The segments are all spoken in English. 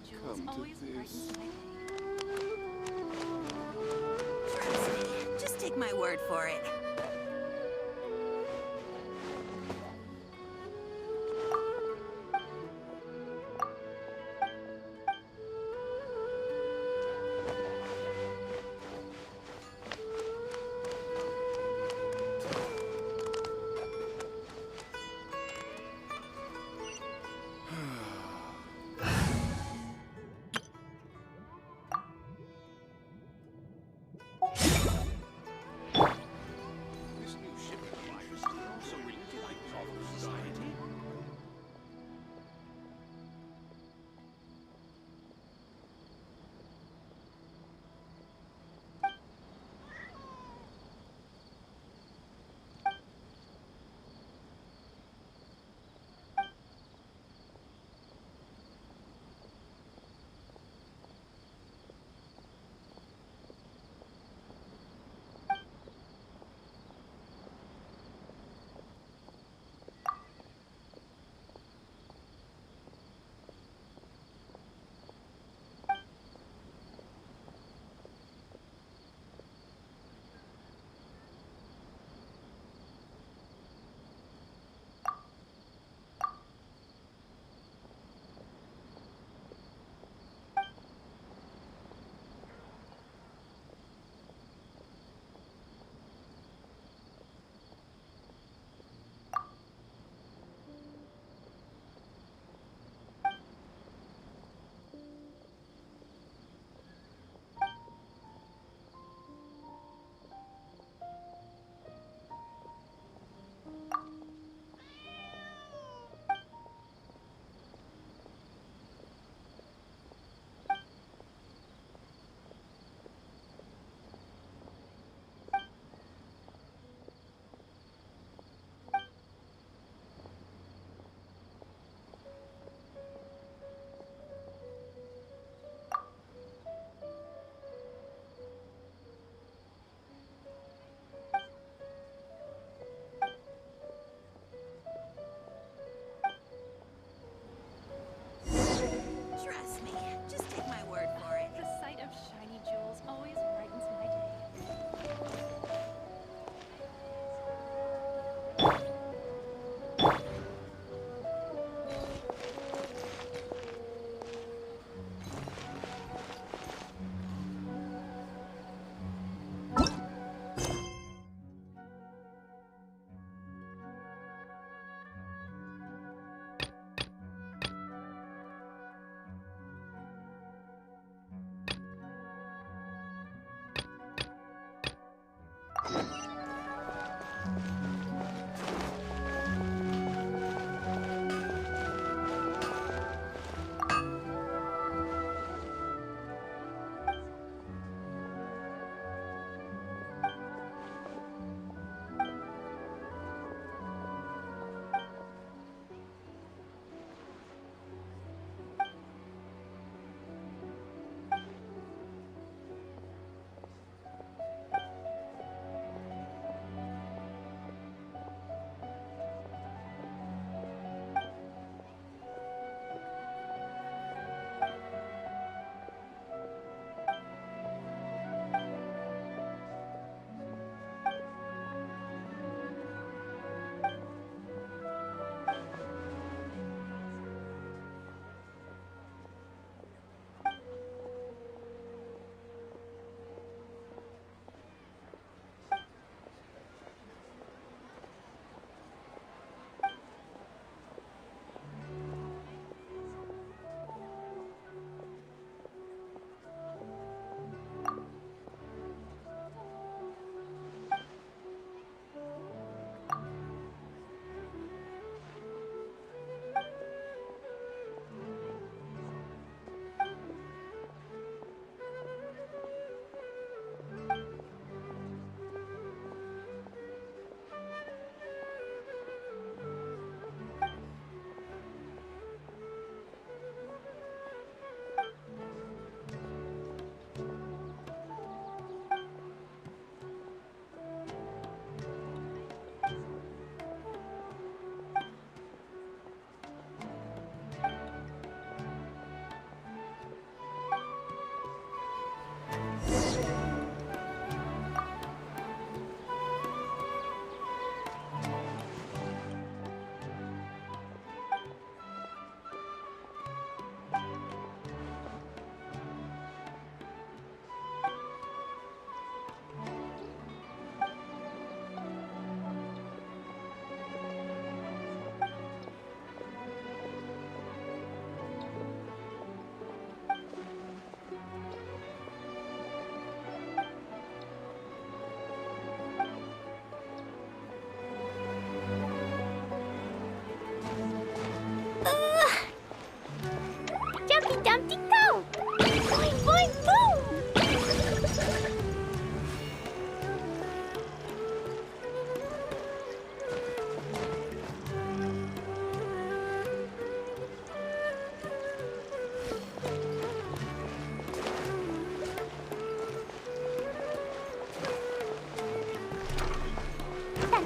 jewels come to always brightens this? my day. Trust me. Just take my word for it.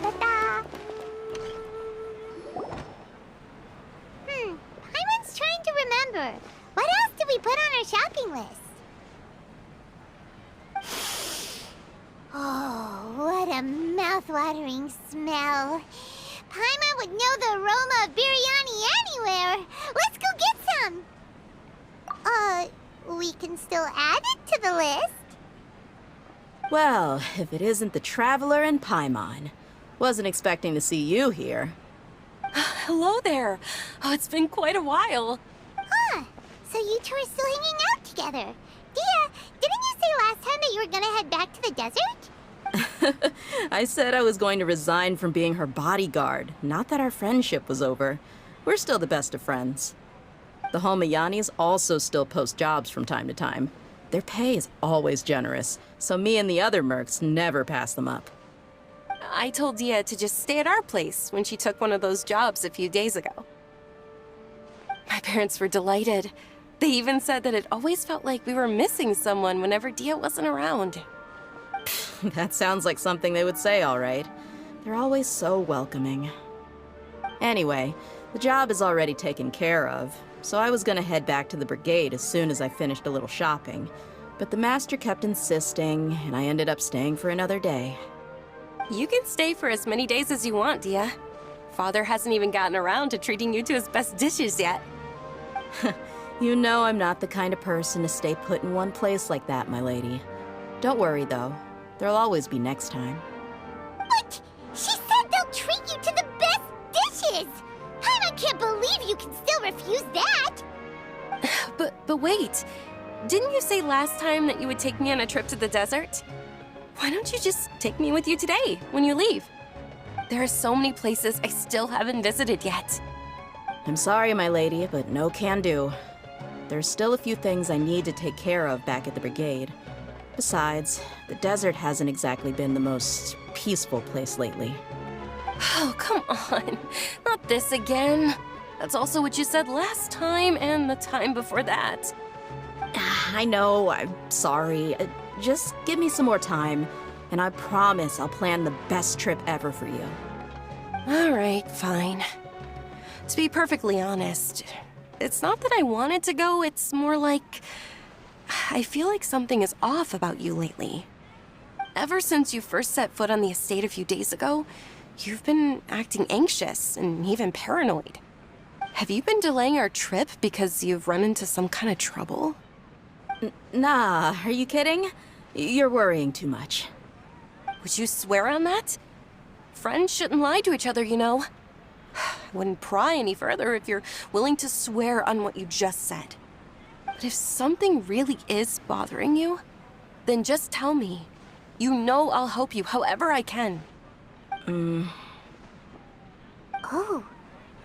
Ta-ta-ta. Paimon's trying to remember. What else did we put on our shopping list? Oh, what a mouth-watering smell. Paimon would know the aroma of biryani anywhere. Let's go get some. We can still add it to the list. Well, if it isn't the Traveler and Paimon. Wasn't expecting to see you here. Hello there. Oh, it's been quite a while. Huh. So you two are still hanging out together. Dehya, didn't you say last time that you were gonna head back to the desert? I said I was going to resign from being her bodyguard, not that our friendship was over. We're still the best of friends. The Homayanis also still post jobs from time to time. Their pay is always generous, so me and the other mercs never pass them up. I told Dehya to just stay at our place when she took one of those jobs a few days ago. My parents were delighted. They even said that it always felt like we were missing someone whenever Dehya wasn't around. That sounds like something they would say, all right. They're always so welcoming. Anyway, the job is already taken care of, so I was gonna head back to the brigade as soon as I finished a little shopping. But the master kept insisting, and I ended up staying for another day. You can stay for as many days as you want, Dehya. Father hasn't even gotten around to treating you to his best dishes yet. You know I'm not the kind of person to stay put in one place like that, my lady. Don't worry, though. There'll always be next time. But she said they'll treat you to the best dishes! I can't believe you can still refuse that! But wait. Didn't you say last time that you would take me on a trip to the desert? Why don't you just take me with you today, when you leave? There are so many places I still haven't visited yet. I'm sorry, my lady, but no can do. There's still a few things I need to take care of back at the brigade. Besides, the desert hasn't exactly been the most peaceful place lately. Oh, come on. Not this again. That's also what you said last time and the time before that. I know, I'm sorry. Just give me some more time, and I promise I'll plan the best trip ever for you. All right, fine. To be perfectly honest, it's not that I wanted to go, it's more like I feel like something is off about you lately. Ever since you first set foot on the estate a few days ago, you've been acting anxious and even paranoid. Have you been delaying our trip because you've run into some kind of trouble? Nah, are you kidding? You're worrying too much. Would you swear on that? Friends shouldn't lie to each other, you know. I wouldn't pry any further if you're willing to swear on what you just said. But if something really is bothering you, then just tell me. You know I'll help you however I can. Oh,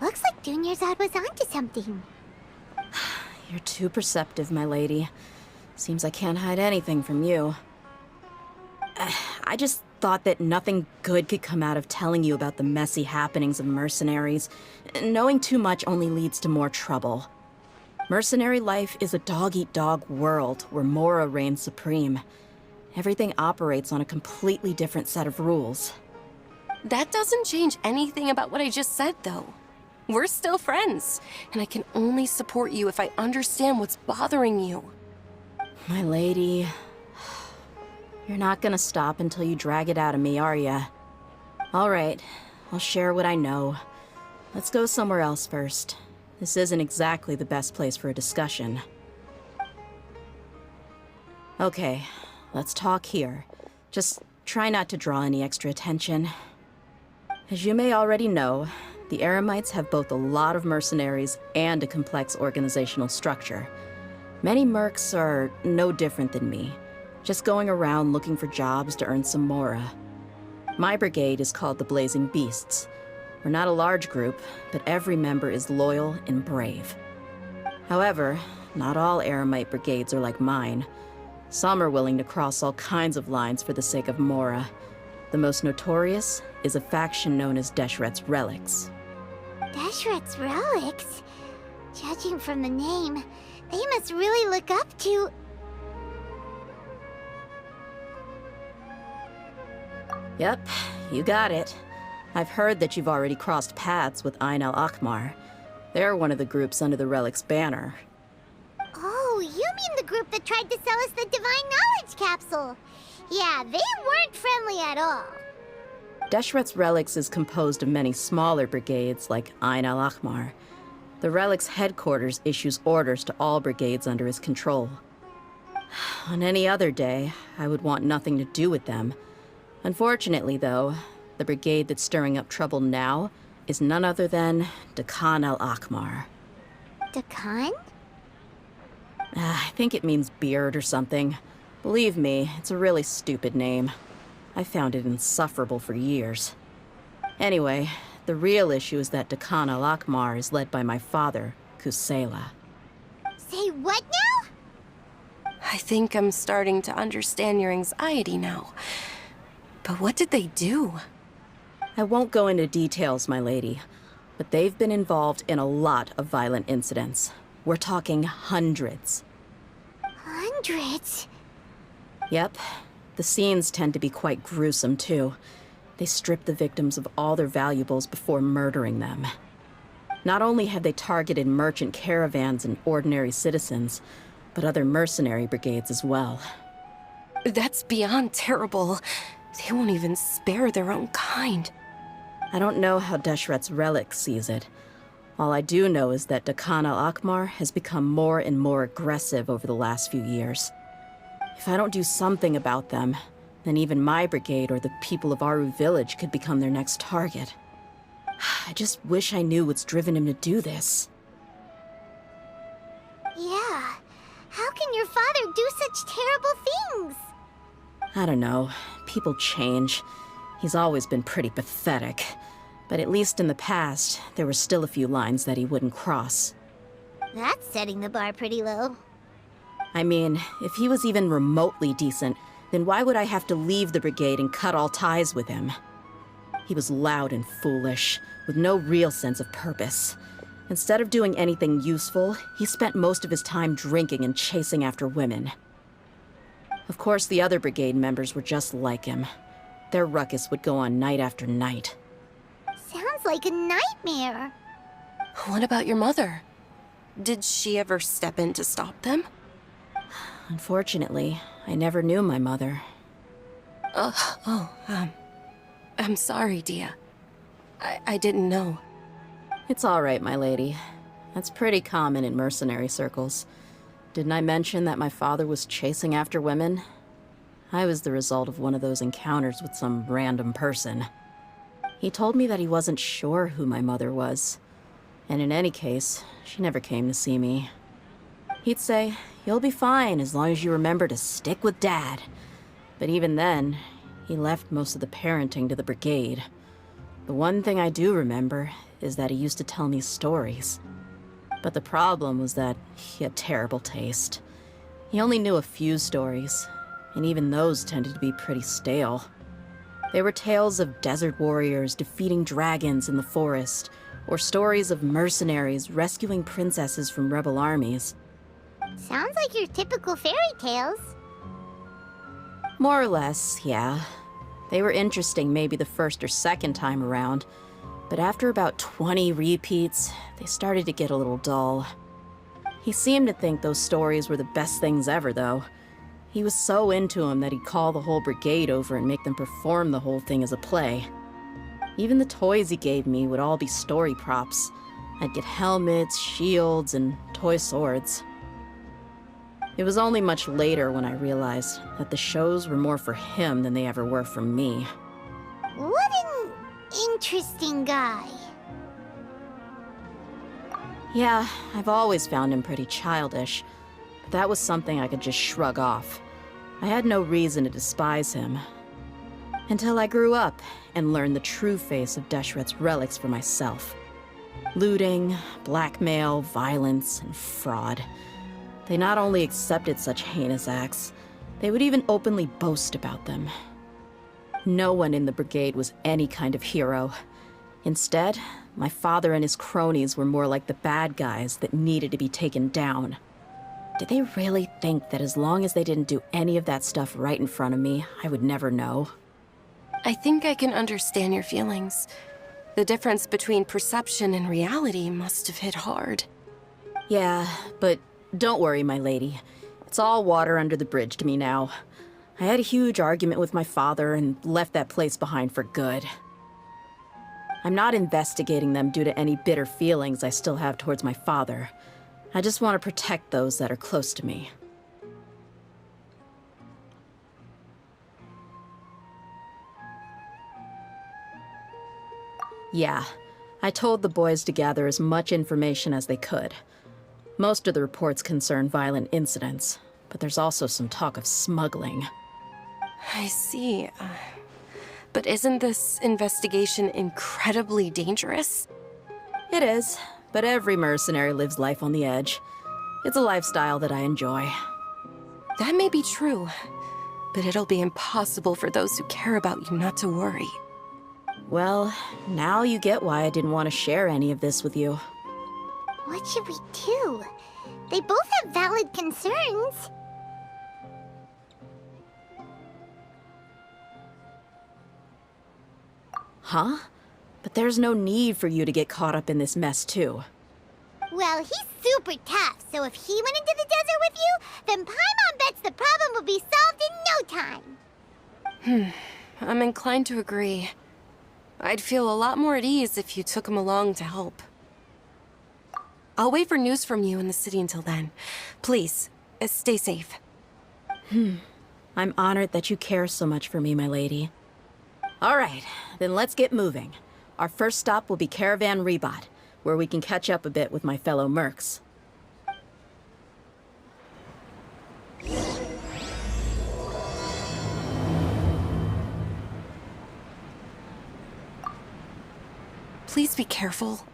looks like Dunyarzad was onto something. You're too perceptive, my lady. Seems I can't hide anything from you. I just thought that nothing good could come out of telling you about the messy happenings of mercenaries. Knowing too much only leads to more trouble. Mercenary life is a dog-eat-dog world where Mora reigns supreme. Everything operates on a completely different set of rules. That doesn't change anything about what I just said, though. We're still friends, and I can only support you if I understand what's bothering you. My lady, you're not gonna stop until you drag it out of me, are ya? All right, I'll share what I know. Let's go somewhere else first. This isn't exactly the best place for a discussion. Okay, let's talk here. Just try not to draw any extra attention. As you may already know, the Eremites have both a lot of mercenaries and a complex organizational structure. Many mercs are no different than me, just going around looking for jobs to earn some mora. My brigade is called the Blazing Beasts. We're not a large group, but every member is loyal and brave. However, not all Eremite brigades are like mine. Some are willing to cross all kinds of lines for the sake of mora. The most notorious is a faction known as Deshret's Relics. Deshret's Relics? Judging from the name, they must really look up to... Yep, you got it. I've heard that you've already crossed paths with Ain al-Akmar. They're one of the groups under the Relic's banner. Oh, you mean the group that tried to sell us the Divine Knowledge Capsule? Yeah, they weren't friendly at all. Deshret's Relics is composed of many smaller brigades like Ain al-Akmar. The Relic's headquarters issues orders to all brigades under his control. On any other day, I would want nothing to do with them. Unfortunately, though, the brigade that's stirring up trouble now is none other than Dehya al-Akmar. Dakan? I think it means beard or something. Believe me, it's a really stupid name. I found it insufferable for years. Anyway, the real issue is that Dehya al-Akmar is led by my father, Kusela. Say what now? I think I'm starting to understand your anxiety now. But what did they do? I won't go into details, my lady, but they've been involved in a lot of violent incidents. We're talking hundreds. Hundreds? Yep. The scenes tend to be quite gruesome, too. They strip the victims of all their valuables before murdering them. Not only have they targeted merchant caravans and ordinary citizens, but other mercenary brigades as well. That's beyond terrible. They won't even spare their own kind. I don't know how Deshret's Relic sees it. All I do know is that Dehya al-Akmar has become more and more aggressive over the last few years. If I don't do something about them, then even my brigade or the people of Aru village could become their next target. I just wish I knew what's driven him to do this. Yeah. How can your father do such terrible things? I don't know. People change. He's always been pretty pathetic. But at least in the past, there were still a few lines that he wouldn't cross. That's setting the bar pretty low. I mean, if he was even remotely decent, then why would I have to leave the brigade and cut all ties with him? He was loud and foolish, with no real sense of purpose. Instead of doing anything useful, he spent most of his time drinking and chasing after women. Of course, the other brigade members were just like him. Their ruckus would go on night after night. Sounds like a nightmare. What about your mother? Did she ever step in to stop them? Unfortunately, I never knew my mother. I'm sorry, Dehya. I didn't know. It's all right, my lady. That's pretty common in mercenary circles. Didn't I mention that my father was chasing after women? I was the result of one of those encounters with some random person. He told me that he wasn't sure who my mother was. And in any case, she never came to see me. He'd say, "You'll be fine as long as you remember to stick with Dad." But even then, he left most of the parenting to the brigade. The one thing I do remember is that he used to tell me stories. But the problem was that he had terrible taste. He only knew a few stories, and even those tended to be pretty stale. They were tales of desert warriors defeating dragons in the forest, or stories of mercenaries rescuing princesses from rebel armies. Sounds like your typical fairy tales. More or less, yeah. They were interesting maybe the first or second time around, but after about 20 repeats, they started to get a little dull. He seemed to think those stories were the best things ever, though. He was so into them that he'd call the whole brigade over and make them perform the whole thing as a play. Even the toys he gave me would all be story props. I'd get helmets, shields, and toy swords. It was only much later when I realized that the shows were more for him than they ever were for me. What an interesting guy. Yeah, I've always found him pretty childish, but that was something I could just shrug off. I had no reason to despise him. Until I grew up and learned the true face of Deshret's relics for myself. Looting, blackmail, violence, and fraud. They not only accepted such heinous acts, they would even openly boast about them. No one in the brigade was any kind of hero. Instead, my father and his cronies were more like the bad guys that needed to be taken down. Did they really think that as long as they didn't do any of that stuff right in front of me, I would never know? I think I can understand your feelings. The difference between perception and reality must have hit hard. Yeah, but don't worry, my lady. It's all water under the bridge to me now. I had a huge argument with my father and left that place behind for good. I'm not investigating them due to any bitter feelings I still have towards my father. I just want to protect those that are close to me. Yeah, I told the boys to gather as much information as they could. Most of the reports concern violent incidents, but there's also some talk of smuggling. I see. But isn't this investigation incredibly dangerous? It is, but every mercenary lives life on the edge. It's a lifestyle that I enjoy. That may be true, but it'll be impossible for those who care about you not to worry. Well, now you get why I didn't want to share any of this with you. What should we do? They both have valid concerns. Huh? But there's no need for you to get caught up in this mess, too. Well, he's super tough, so if he went into the desert with you, then Paimon bets the problem will be solved in no time. I'm inclined to agree. I'd feel a lot more at ease if you took him along to help. I'll wait for news from you in the city until then. Please, stay safe. I'm honored that you care so much for me, my lady. All right, then let's get moving. Our first stop will be Caravan Rebot, where we can catch up a bit with my fellow mercs. Please be careful.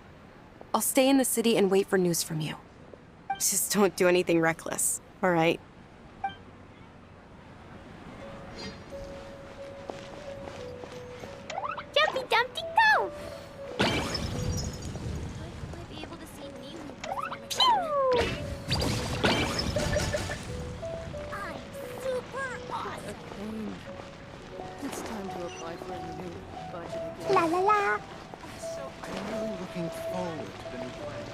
I'll stay in the city and wait for news from you. Just don't do anything reckless, all right? Jumpy Dumpty go! Might be able to see Nimu perform again. Pew! I'm super awesome. It's time to apply for a new budget again. La la la! I'm really looking forward to the new plan.